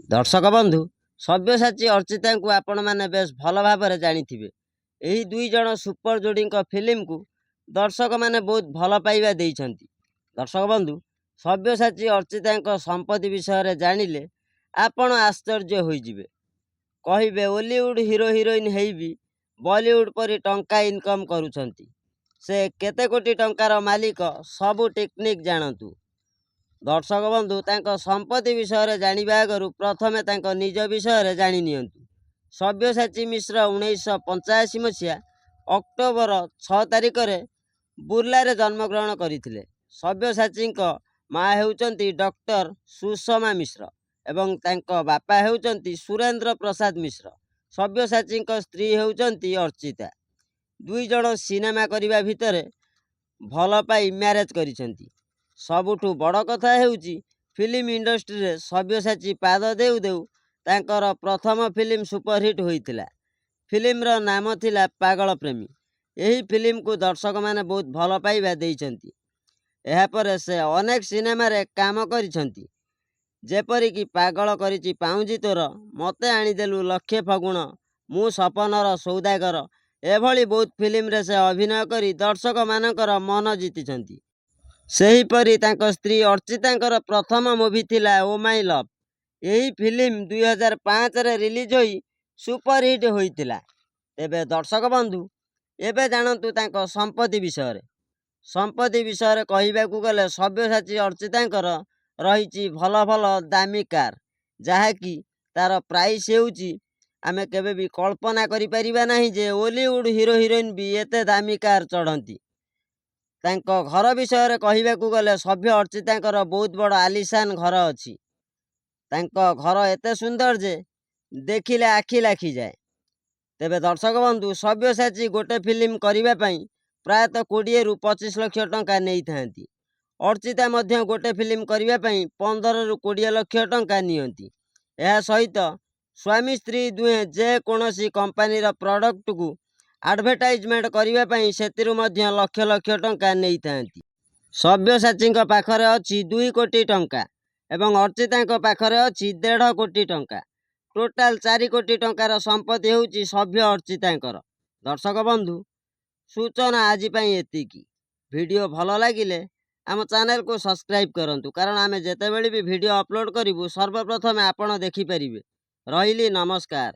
दर्शक बंधु सब्यसाची अर्चिता को आपण मैंने बेस भल भाव जानिथिबे। एही दुई जन सुपर जोड़ी फिल्म को दर्शक मैंने बहुत भल पाइबा देइछंती। दर्शक बंधु सब्यसाची अर्चिता संपत्ति विषय जानिले आपण आश्चर्य होइजिबे। कहिबे Ollywood hero heroine heavy Bollywood परी टंका इनकम करूछंती। से केते कोटी टंकार मालिक सबु टेक्निक जानतु। दर्शक बंधु तांको संपत्ति विषय जानिबा आगरु प्रथमे तांको निज विषय जानि नियंतु। सब्यसाची मिश्र 1985 मसीहा अक्टोबर 6 तारिख रे बुर्ला रे जन्मग्रहण करथिले। सब्यसाची माँ हेउचंती डॉक्टर सुषमा मिश्र एवं तांको बापा हेउचंती सुरेंद्र प्रसाद मिश्र। सब्यसाची स्त्री हेउचंती अर्चिता। दुई जण सिनेमा करिबा भितरे भल पाई मैरेज करिसंती। सबुठु बड़ कथा हेउची फिल्म इंडस्ट्री रे सब्यसाची पाद देउ देउ तांकर प्रथम फिल्म सुपरहिट होइतिला। फिल्म रो नाम थिला पागल प्रेमी। एही फिल्म को दर्शक माने बहुत भल पाइबा देइछंती। एहा परे से अनेक सिनेमा रे काम करिसंती। जेपरि कि पागल करिछि पाउजी तोर, मते आनी देलु लक्षे फगुण, मु सपनर सौदागर एभली बहुत फिल्म रे से अभिनय करी दर्शक मानकर मन जीतिछंती। सेहीपरि तांको स्त्री अर्चितांकर प्रथम मूवी थिला ओ माई लव। यही फिल्म 2005 रे रिलीज होई सुपरहिट होइतिला। तेबे दर्शक बंधु एबे जानतु तांको संपत्ति विषय। संपत्ति विषय कहिबाकू गले सब्यसाची अर्चितांकर रहिछि भल भल दामी कार, जहा कि तार प्राइस हेउछि आमे केबे भी कल्पना करि परिबा नाही जे ओलीवुड हीरो हिरोइन भी एते दामी कार चढ़ंती। तांको घर विषय कहिबाकू गले सभ्य अर्चितांकर बहुत बड़ आलिशान घर अछि। तांको घर एते सुंदर जे देखिले आखि लाखी जाए। तेबे दर्शक बंधु सब्यसाची गोटे फिल्म करिबा पई प्रायतः 20 रु 25 लाख टंका नेई थांती। अर्चिता मध्य गोटे फिल्म करिबा पई 15 रु 20 लाख टंका नियंती। एहा सहित स्वामी स्त्री दुहे जे कोनोसी कंपनी रा प्रोडक्ट को एडवर्टाइजमेंट करिबा पई सेतिरु मध्य लक्ष लक्ष टंका नेई थांती। सब्यसाची पाखरे अछि 2 कोटी टंका एवं अर्चिता पाखरे अछि 1.5 कोटी टंका। टोटाल 4 कोटी टंकार संपत्ति होउची सभ्य अर्चितांकर। दर्शक बंधु सूचना आज पई एतिकी। वीडियो भल लागिले आम चैनल को सब्सक्राइब करंतु, कारण आमे जेतेबेले भी वीडियो अपलोड करिवु सर्वप्रथमे आपण देखि परिबे। रहिली नमस्कार।